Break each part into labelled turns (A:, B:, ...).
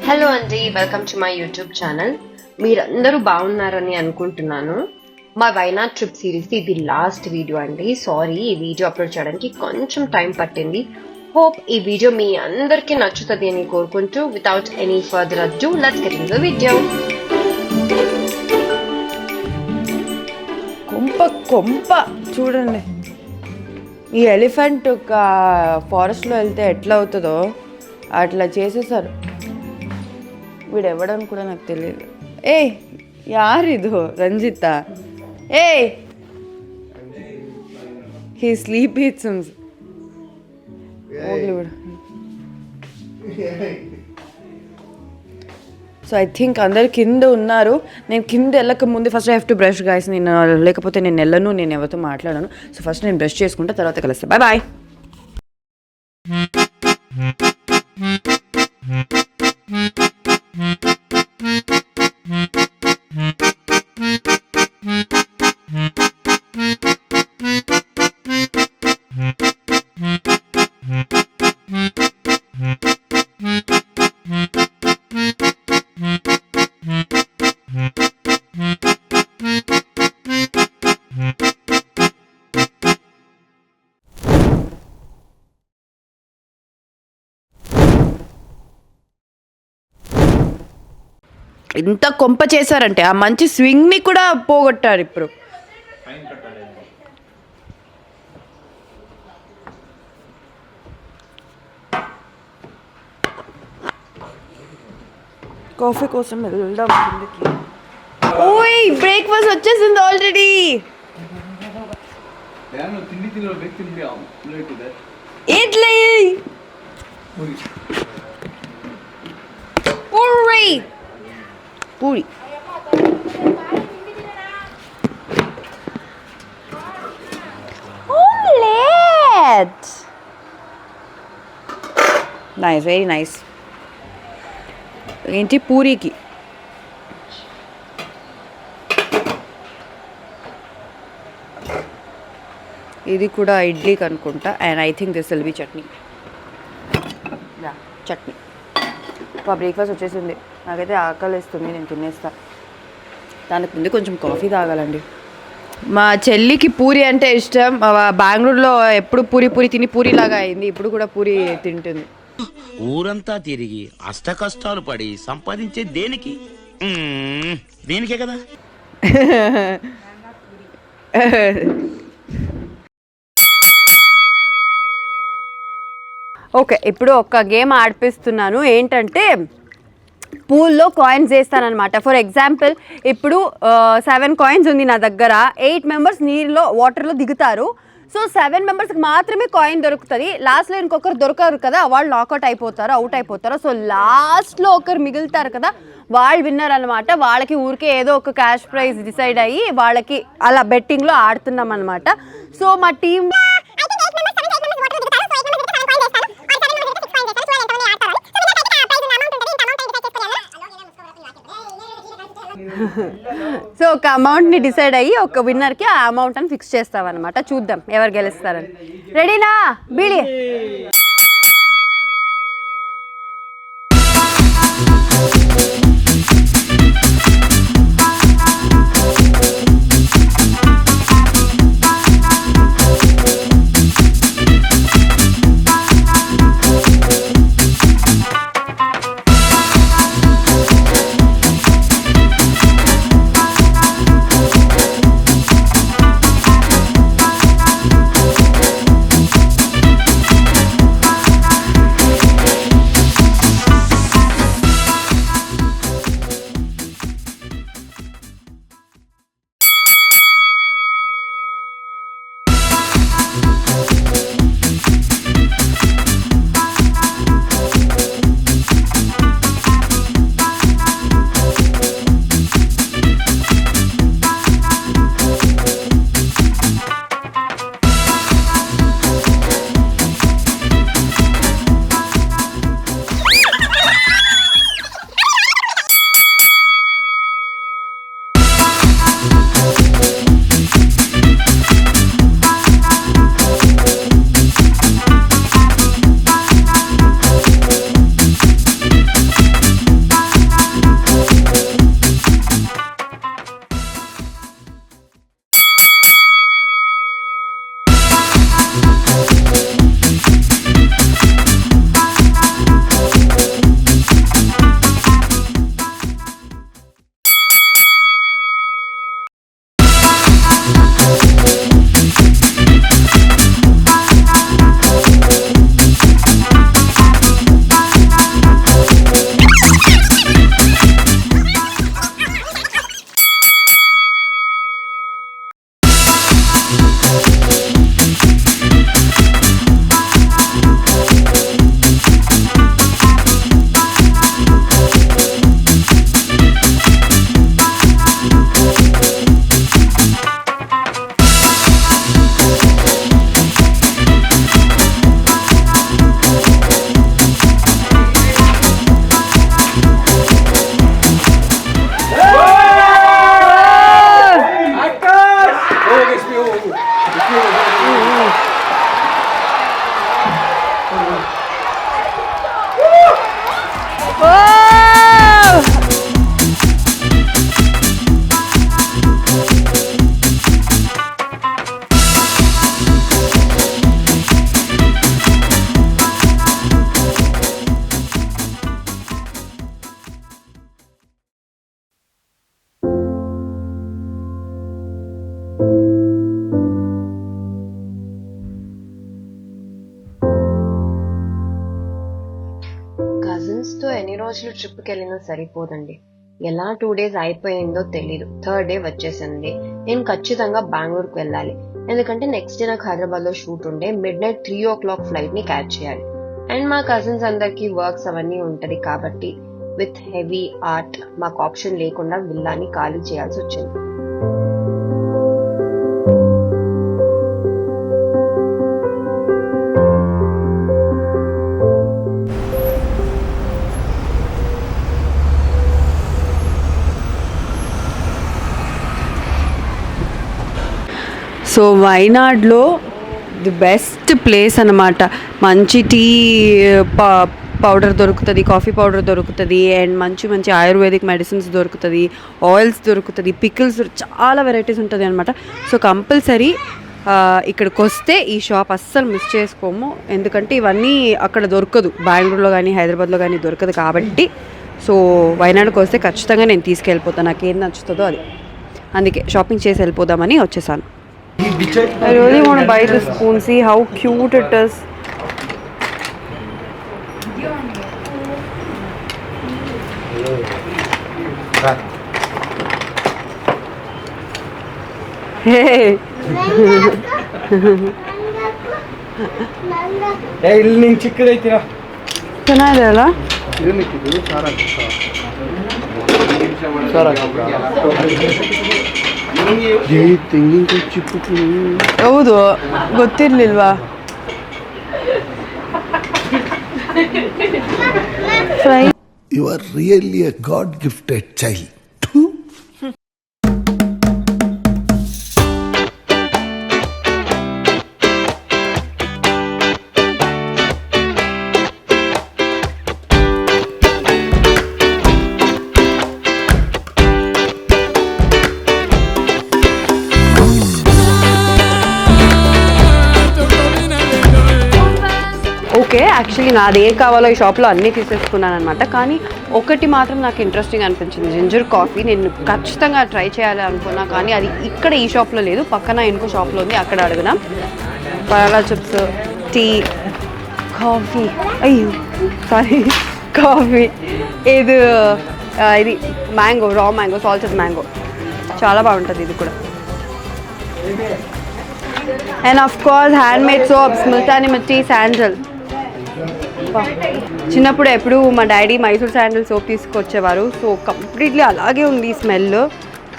A: Hello అండి, welcome to my YouTube channel. మీరందరూ బాగున్నారని అనుకుంటున్నాను. మా వైనాడ్ ట్రిప్ సిరీస్ ఇది లాస్ట్ వీడియో అండి. సారీ, ఈ వీడియో అప్లోడ్ చేయడానికి కొంచెం టైం పట్టింది. హోప్ ఈ వీడియో మీ అందరికీ నచ్చుతుంది అని కోరుకుంటూ వితౌట్ ఎనీ ఫర్దర్ అడ్డు let's get into the video.
B: కొంప చూడండి, ఈ ఎలిఫెంట్ ఒక ఫారెస్ట్లో వెళ్తే ఎట్లా అవుతుందో అట్లా చేసేసారు. వీడు ఎవడని కూడా నాకు తెలియదు. ఏ యారిదు రంజిత? ఏ he sleep it seems. So I think అందరు కింద ఉన్నారు. నేను కింద వెళ్ళక ముందు first I have to brush guys. లేకపోతే నేను వెళ్ళను, నేను ఎవరితో మాట్లాడాను. సో ఫస్ట్ నేను బ్రష్ చేసుకుంటా, తర్వాత కలుస్తాను. Bye bye. ఇంత కొంప చేశారంటే ఆ మంచి స్వింగ్ని కూడా పోగొట్టారు ఇప్పుడు. కాఫీ కోసం వెళ్దాం కిందకి. ఓయ్, బ్రేక్ఫాస్ట్ వచ్చేసింది already. Idli puri. Omelette. Nice, very nice. ఏంటి పూరికి? ఇది కూడా ఇడ్లీకి అనుకుంటా. And I think this will be chutney. Chutney. Breakfast వచ్చేసింది. నాకైతే ఆకలి వేస్తుంది, నేను తినేస్తా. దానికి ముందు కొంచెం కాఫీ తాగాలండి. మా చెల్లికి పూరి అంటే ఇష్టం. బెంగళూరులో ఎప్పుడు పూరి తిని పూరిలాగా అయింది. ఇప్పుడు కూడా పూరి తింటుంది.
C: ఊరంతా తిరిగి అష్ట కష్టాలు పడి సంపాదించే దేనికి? దేనికే కదా.
B: ఓకే, ఇప్పుడు ఒక గేమ్ ఆడిపిస్తున్నాను. ఏంటంటే పూల్లో కాయిన్స్ వేస్తానమాట. ఫర్ ఎగ్జాంపుల్, ఇప్పుడు 7 కాయిన్స్ ఉంది నా దగ్గర. 8 మెంబర్స్ వాటర్లో దిగుతారు. సో 7 మెంబర్స్కి మాత్రమే కాయిన్ దొరుకుతుంది. లాస్ట్లో ఇంకొకరు దొరకరు కదా, వాళ్ళు అవుట్ అయిపోతారు. సో లాస్ట్లో ఒకరు మిగులుతారు కదా, వాళ్ళు విన్నర్ అనమాట. వాళ్ళకి ఊరికే ఏదో ఒక క్యాష్ ప్రైజ్ డిసైడ్ అయ్యి వాళ్ళకి అలా బెట్టింగ్లో ఆడుతున్నాం అనమాట. సో మా టీం సో ఒక అమౌంట్ని డిసైడ్ అయ్యి ఒక విన్నర్కి ఆ అమౌంట్ అని ఫిక్స్ చేస్తామన్నమాట. చూద్దాం ఎవరు గెలుస్తారని. రెడీనా బీడి?
A: కజిన్స్తో ఎన్ని రోజులు ట్రిప్కి వెళ్ళినా సరిపోదండి. ఎలా 2 days అయిపోయిందో తెలీదు. 3rd day వచ్చేసింది. నేను ఖచ్చితంగా బెంగళూరుకు వెళ్ళాలి. ఎందుకంటే నెక్స్ట్ డే నాకు హైదరాబాద్లో షూట్ ఉండే. midnight 3 o'clock ఫ్లైట్ని క్యాచ్ చేయాలి. అండ్ మా కజిన్స్ అందరికీ వర్క్స్ అవన్నీ ఉంటుంది కాబట్టి విత్ హెవీ ఆర్ట్ మాకు ఆప్షన్ లేకుండా విల్లాని ఖాళీ చేయాల్సి వచ్చింది.
B: సో వైనాడ్లో ది బెస్ట్ ప్లేస్ అనమాట. మంచి టీ పౌడర్ దొరుకుతుంది, కాఫీ పౌడర్ దొరుకుతుంది, అండ్ మంచి మంచి ఆయుర్వేదిక్ మెడిసిన్స్ దొరుకుతుంది, ఆయిల్స్ దొరుకుతుంది, పికిల్స్, చాలా వెరైటీస్ ఉంటుంది అనమాట. సో కంపల్సరీ ఇక్కడికి వస్తే ఈ షాప్ అస్సలు మిస్ చేసుకోము. ఎందుకంటే ఇవన్నీ అక్కడ దొరకదు, బెంగళూరులో కానీ హైదరాబాద్లో కానీ దొరకదు కాబట్టి. సో వైనాడ్కి వస్తే ఖచ్చితంగా నేను తీసుకెళ్ళిపోతాను, నాకు ఏం నచ్చుతుందో అది. అందుకే షాపింగ్ చేసి వెళ్ళిపోదామని వచ్చేసాను. I really want to buy this spoon. See how cute it is. Hey.
D: Hey, ಇಲ್ಲಿ ನಿಂಗೆ ಚಿಕ್ಕದೈತಿರಾ?
B: ಚೆನ್ನಾಗಿದೆ ಅಲ್ಲ?
D: ಇದು ಸಾರ ತೆಂಗಿನಕಾಯಿ ಚಿಕ್ಕ.
B: ಹೌದು, ಗೊತ್ತಿರ್ಲಿಲ್ವಾ?
E: You are really a God-gifted child.
B: Okay, actually నాది ఏ కావాలో ఈ షాప్లో అన్నీ తీసేసుకున్నాను అనమాట. కానీ ఒకటి మాత్రం నాకు ఇంట్రెస్టింగ్ అనిపించింది, జింజర్ కాఫీ. నేను ఖచ్చితంగా ట్రై చేయాలి అనుకున్నా, కానీ అది ఇక్కడ ఈ షాప్లో లేదు, పక్కన ఇంకో షాప్లో ఉంది, అక్కడ అడిగినా. పరాలా చిప్స్, టీ, కాఫీ, అయ్యో సారీ కాఫీ, ఇది mango, raw mango, salted mango, చాలా బాగుంటుంది ఇది కూడా. And of course hand made soaps, Multani mitti, sandal. చిన్నప్పుడు ఎప్పుడు మా డాడీ మైసూర్ శాండల్ సోప్ తీసుకొచ్చేవారు. సో కంప్లీట్లీ అలాగే ఉంది ఈ smell.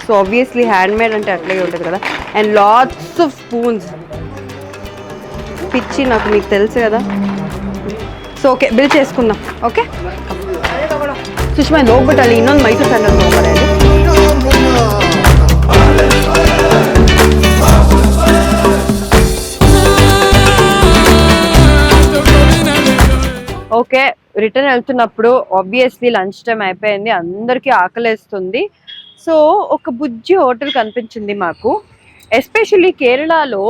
B: So obviously hand made అంటే అట్లాగే ఉంటుంది కదా. అండ్ లాట్స్ ఆఫ్ స్పూన్స్, పిచ్చి నాకు, మీకు తెలుసు కదా. సో ఓకే, బిల్ చేసుకుందాం. ఓకే సుష్మా, ಹೋಗ್ಬಿಟ್ಟಲ್ಲಿ ಇನ್ನೊಂದು ಮೈಸೂರು ಸ್ಯಾಂಡಲ್ ತೊಗೊಂಬರೋದು. ఓకే, రిటర్న్ వెళ్తున్నప్పుడు ఆబ్వియస్లీ లంచ్ టైం అయిపోయింది, అందరికీ ఆకలేస్తుంది. సో ఒక బుజ్జి హోటల్ కనిపించింది మాకు. ఎస్పెషల్లీ కేరళలో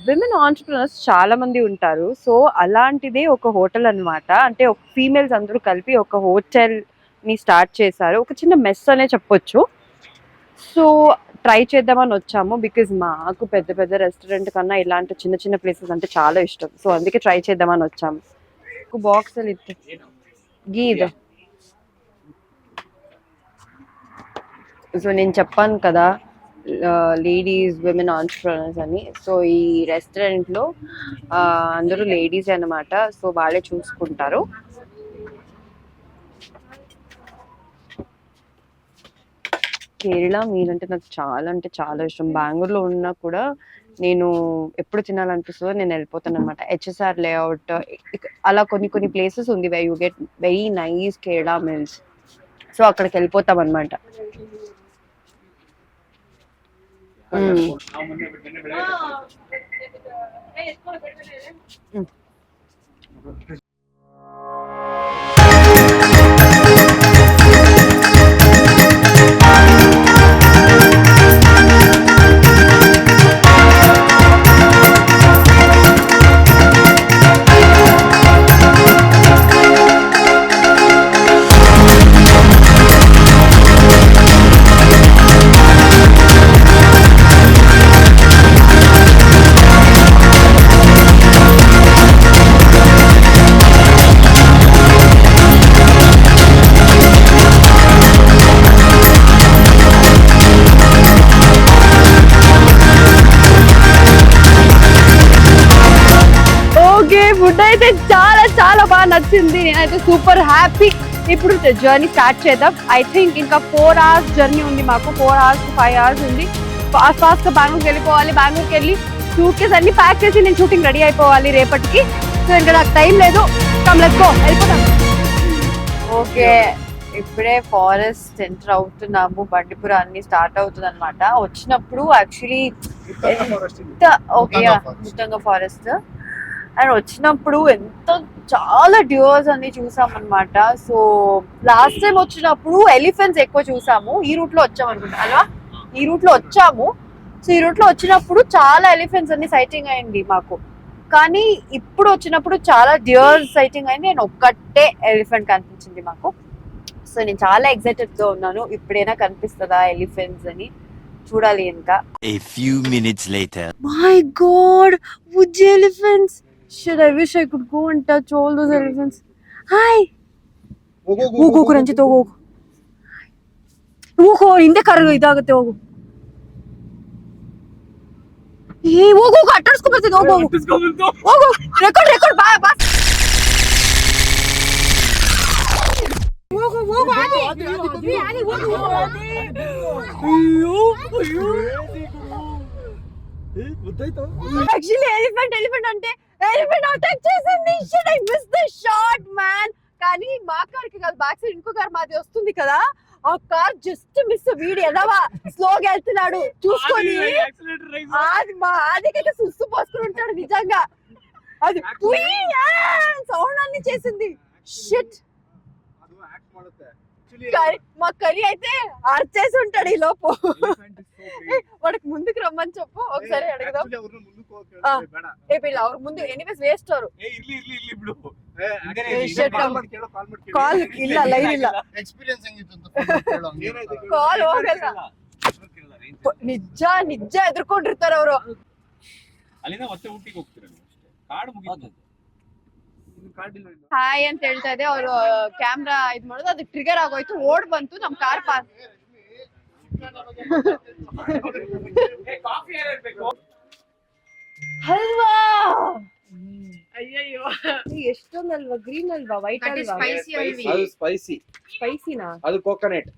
B: విమెన్ ఆంటర్ప్రినర్స్ చాలా మంది ఉంటారు. సో అలాంటిదే ఒక హోటల్ అనమాట. అంటే ఒక ఫీమేల్స్ అందరూ కలిపి ఒక హోటల్ని స్టార్ట్ చేశారు. ఒక చిన్న మెస్ అనే చెప్పొచ్చు. సో ట్రై చేద్దామని వచ్చాము, బికాజ్ మాకు పెద్ద పెద్ద రెస్టారెంట్ కన్నా ఇలాంటి చిన్న చిన్న ప్లేసెస్ అంటే చాలా ఇష్టం. సో అందుకే ట్రై చేద్దామని వచ్చాము. బాక్స్ గీద్. సో నేను చెప్పాను కదా, లేడీస్ విమెన్ ఆంటర్‌ప్రెన్యూర్స్ అని. సో ఈ రెస్టారెంట్లో అందరూ లేడీస్ అన్నమాట. సో వాళ్ళే చూసుకుంటారు. కేరళ మీల్ అంటే నాకు చాలా ఇష్టం. బెంగళూరులో ఉన్నా కూడా నేను ఎప్పుడు తినాలనిపిస్తుందో నేను వెళ్ళిపోతాను అనమాట. హెచ్ఎస్ఆర్ లేఅవుట్ అలా కొన్ని ప్లేసెస్ ఉంది way you get very nice Kerala meals. So అక్కడికి వెళ్ళిపోతాం అనమాట. ఫుడ్ అయితే చాలా బాగా నచ్చింది. నేనైతే సూపర్ హ్యాపీ. ఇప్పుడు జర్నీ స్టార్ట్ చేద్దాం. ఐ థింక్ ఇంకా 4 hours జర్నీ ఉంది మాకు. 4 hours to 5 hours ఉంది. ఫాస్ట్ గా బెంగళూరుకి వెళ్ళిపోవాలి. బెంగళూరుకి వెళ్ళి సూట్ కేస్ అన్ని ప్యాక్ చేసి నేను షూటింగ్ రెడీ అయిపోవాలి రేపటికి. సో ఇంకా నాకు టైం లేదు. కమ్ లెట్స్ గో, వెళ్ళిపోతాం. ఓకే, ఇప్పుడే ఫారెస్ట్ ఎంటర్ అవుతున్నాము. బండిపుర అన్ని స్టార్ట్ అవుతుంది అనమాట. వచ్చినప్పుడు యాక్చువల్లీ ముత్తంగా ఫారెస్ట్ అండ్ వచ్చినప్పుడు చాలా డియోర్స్ అన్ని చూసాం అనమాట. సో లాస్ట్ టైం వచ్చినప్పుడు ఎలిఫెంట్స్ ఎక్కువ చూసాము. ఈ రూట్ లో వచ్చాము అనుకుంటా అలా. ఈ రూట్ లో వచ్చాము. సో ఈ రూట్ లో వచ్చినప్పుడు చాలా ఎలిఫెంట్స్ అన్ని సైటింగ్ అయింది మాకు. కానీ ఇప్పుడు వచ్చినప్పుడు చాలా డియర్స్ సైటింగ్ అయింది. నేను ఒక్కటే ఎలిఫెంట్ కనిపించింది మాకు. సో నేను చాలా ఎక్సైటెడ్ గా ఉన్నాను. ఇప్పుడైనా కనిపిస్తుందా ఎలిఫెంట్స్ అని చూడాలి. ఇంకా
F: A few minutes later.
B: My God, wood elephants! Shit, I wish I could go and touch all those elephants. Hi. ಹೋಗು ರಂಜಿತ್ ಹೋಗು. ಹೋಗು ಹಿಂದೆ ಕರ್ಗ ಇದಾಗುತ್ತೆ ಹೋಗು. ಹೋಗು ಅಟ್ಟಾಡ್ಸ್ಕೊ ಬರ್ತೀನಿ. ಹೋಗು ಹೋಗು. ರೆಕಾರ್ಡ್ ಬಾ. ಹೋಗು ಆದಿ యాక్చువల్లీ ఎలిఫెంట్ అంటే ఎలిఫెంట్ అటాక్ చేసింది. Shit, I miss the shot man. కానీ మా కార్ కి కాదు, బ్యాక్ సైడ్ ఇంకో కార్ మాది వస్తుంది కదా, ఆ కార్ జస్ట్ మిస్. వీడి ఎదవా స్లోగా వెళ్తున్నాడు చూసుకొని. అది మా ఆదికైతే సుస్సు పోసుకుని ఉంటాడు నిజంగా. అది సౌండ్ అన్ని చేసింది. షిట్, మా కలి అయితే అర్చేసి ఉంటాడు ఈ లోపు. వాడికి ముందుకు రమ్మని చెప్పు ఒకసారి అడుగుదాం. వీళ్ళు ఎవరు ముందు ఎనీవేస్ వేస్ట్ అవరు. ಕಾಲ್ ಇಲ್ಲ, ಲೈನ್ ಇಲ್ಲ, ಕಾಲ್ ಹೋಗಲ್ಲ. ನಿಜ ಎದುರ್ಕೊಂಡಿರ್ತಾರ ಅವರು. ಹಾಯ್ ಅಂತ ಹೇಳ್ತಾ ಇದೆ. ಅವರು ಕ್ಯಾಮ್ರಾ ಇದ್ ಮಾಡೋದು, ಅದು ಟ್ರಿಗರ್ ಆಗೋಯ್ತು, ಓಡ್ ಬಂತು ನಮ್ ಕಾರ್ ಪಾರ್ಕ್. ಹಲ್ವಾ ಅಯ್ಯಯ್ಯೋ, ಎಷ್ಟೊಂದಲ್ವಾ, ಗ್ರೀನ್ ಅಲ್ವಾ, ವೈಟ್ ಅಲ್ವಾ?
D: ಅದು
B: ಸ್ಪೈಸಿನಾ?
D: ಅದು ಕೋಕೋನಟ್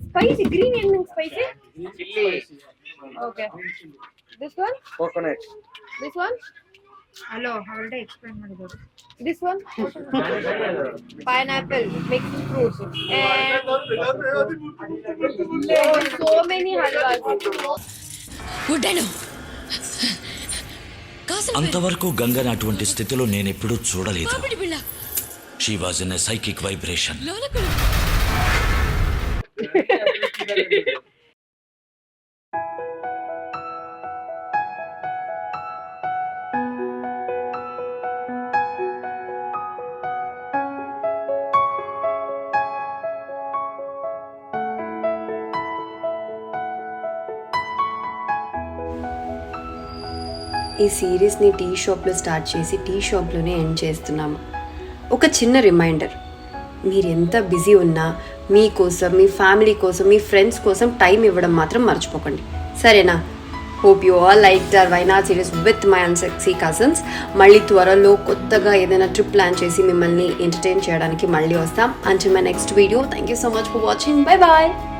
B: ಸ್ಪೈಸಿ. ಗ್ರೀನ್ ಏನ್ spicy?
D: Chilli.
B: Okay, this one
D: coconut.
B: This one
G: hello, already explain ಮಾಡಿದ್ರು.
B: This one pineapple, mixed fruits, and so many halwas.
C: అంతవరకు గంగని అటువంటి స్థితిలో నేనెప్పుడూ చూడలేదు. She was in a psychic vibration.
A: ఈ సిరీస్ని టీ షాప్లో స్టార్ట్ చేసి టీ షాప్లోనే ఎండ్ చేస్తున్నాము. ఒక చిన్న రిమైండర్, మీరు ఎంత బిజీ ఉన్నా మీకోసం, మీ ఫ్యామిలీ కోసం, మీ ఫ్రెండ్స్ కోసం టైం ఇవ్వడం మాత్రం మర్చిపోకండి.
B: సరేనా? Hope you all like our Wayanad series with my unsexy cousins. మళ్ళీ త్వరలో కొత్తగా ఏదైనా ట్రిప్ ప్లాన్ చేసి మిమ్మల్ని ఎంటర్టైన్ చేయడానికి మళ్ళీ వస్తాం. Until my next video, thank you so much for watching. Bye bye.